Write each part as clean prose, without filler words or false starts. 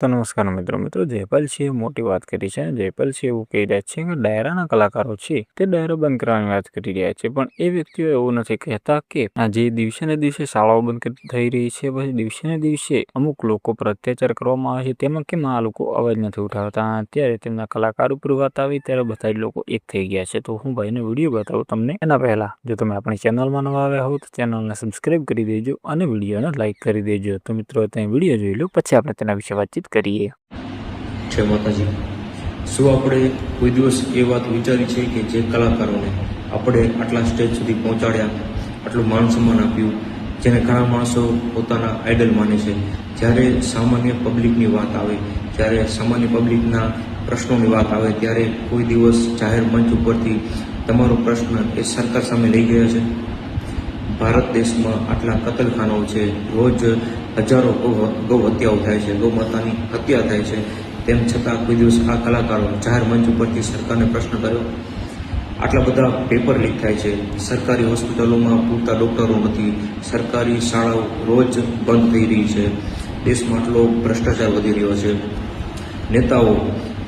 તો નમસ્કાર મિત્રો જયપાલસિંહે મોટી વાત કરી છે. જયપાલસિંહ એવું કહી રહ્યા છે કે ડાયરાના કલાકારો છે તે ડાયરો બંધ કરવાની વાત કરી રહ્યા છે, પણ એ વ્યક્તિઓ એવું નથી કહેતા કે આ જે દિવસે ને દિવસે શાળાઓ બંધ થઈ રહી છે, પછી દિવસે ને દિવસે અમુક લોકો પર અત્યાચાર કરવામાં આવે છે, તેમાં કેમ આ લોકો અવાજ નથી ઉઠાવતા. અત્યારે તેમના કલાકાર ઉપર વાત આવી ત્યારે બધા જ લોકો એક થઈ ગયા છે. તો હું ભાઈને વિડીયો બતાવું તમને. એના પહેલા જો તમે આપણી ચેનલમાં નવા આવ્યા હો તો ચેનલને સબસ્ક્રાઇબ કરી દેજો અને વિડીયોને લાઇક કરી દેજો. તો મિત્રો ત્યાં વિડીયો જોઈ લો, પછી આપણે તેના વિશે વાતચીત કરીએ. જય માતાજી. શું આપણે કોઈ દિવસ એ વાત વિચારી છે કે જે કલાકારોને આપણે આટલા સ્ટેજ સુધી પહોંચાડ્યા, આટલું માન સન્માન આપ્યું, જેને ઘણા માણસો પોતાના આઇડલ માને છે, જ્યારે સામાન્ય પબ્લિકની વાત આવે, જ્યારે સામાન્ય પબ્લિકના પ્રશ્નોની વાત આવે, ત્યારે કોઈ દિવસ જાહેર મંચ ઉપરથી તમારો પ્રશ્ન એ સરકાર સામે લઈ ગયા છે? ભારત દેશમાં આટલા કતલખાનાઓ છે, રોજ હજારો ગૌ હત્યાઓ થાય છે, ગૌ માતાની હત્યા થાય છે, તેમ છતાં કોઈ દિવસ આ કલાકારો જાહેર મંચ ઉપરથી સરકારને પ્રશ્ન કર્યો? આટલા બધા પેપર લીક થાય છે, સરકારી હોસ્પિટલોમાં પૂરતા ડૉક્ટરો નથી, સરકારી શાળાઓ રોજ બંધ થઈ રહી છે, દેશમાં આટલો ભ્રષ્ટાચાર વધી રહ્યો છે, નેતાઓ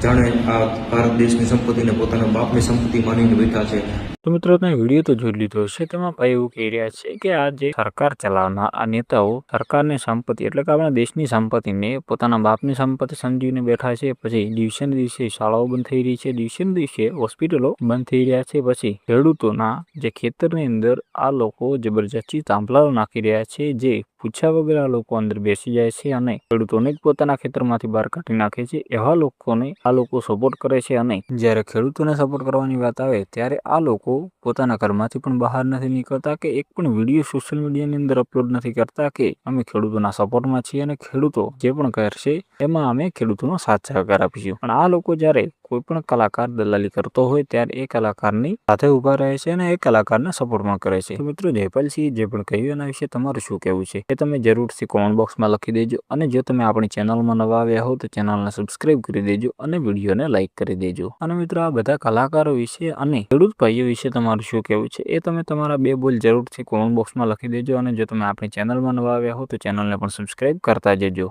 જાણે આ ભારત દેશની સંપત્તિને પોતાના બાપની સંપત્તિ માનીને બેઠા છે. તો મિત્રો તમે વિડીયો તો જોઈ લીધો છે. તેમાં ભાઈ એવું કહી રહ્યા છે કે આ જે સરકાર ચલાવનાર આ નેતાઓ સરકારની સંપત્તિ એટલે કે આપણા દેશની સંપત્તિને પોતાના બાપની સંપત્તિ સમજીને બેઠા છે. પછી દિવસે ને દિવસે શાળાઓ બંધ થઈ રહી છે, દિવસે ને દિવસે હોસ્પિટલો બંધ થઈ રહ્યા છે, પછી ખેડૂતોના જે ખેતરની અંદર આ લોકો જબરજસ્તી તાંભલાઓ નાખી રહ્યા છે, જે પૂછ્યા વગર આ લોકો અંદર બેસી જાય છે અને ખેડૂતોને જ પોતાના ખેતરમાંથી બહાર કાઢી નાખે છે. એવા લોકોને આ લોકો સપોર્ટ કરે છે અને જ્યારે ખેડૂતોને સપોર્ટ કરવાની વાત આવે ત્યારે આ લોકો પોતાના ઘરમાંથી પણ બહાર નથી નીકળતા કે એક પણ વિડીયો સોશિયલ મીડિયાની અંદર અપલોડ નથી કરતા કે અમે ખેડૂતોના સપોર્ટમાં છીએ અને ખેડૂતો જે પણ કરશે એમાં અમે ખેડૂતોનો સાથ સહકાર આપીશું. પણ આ લોકો જ્યારે કોઈ પણ કલાકાર દલાલી કરતો હોય ત્યારે એ કલાકારની સાથે ઉભા રહે છે અને એ કલાકારને સપોર્ટમાં કરે છે. તો મિત્રો જયપાલસિંહ જે પણ કહ્યું એના વિશે તમારું શું કહેવું છે એ તમે જરૂરથી કોમેન્ટ બોક્સમાં લખી દેજો. અને જો તમે આપણી ચેનલમાં નવા આવ્યા હો તો ચેનલને સબસ્ક્રાઇબ કરી દેજો અને વિડીયોને લાઇક કરી દેજો. અને મિત્રો આ બધા કલાકારો વિશે અને ખેડૂત ભાઈઓ વિશે તમારું શું કહેવું છે એ તમે તમારા બે બોલ જરૂરથી કોમેન્ટ બોક્સમાં લખી દેજો. અને જો તમે આપણી ચેનલમાં નવા આવ્યા હો તો ચેનલને પણ સબસ્ક્રાઇબ કરતા જજો.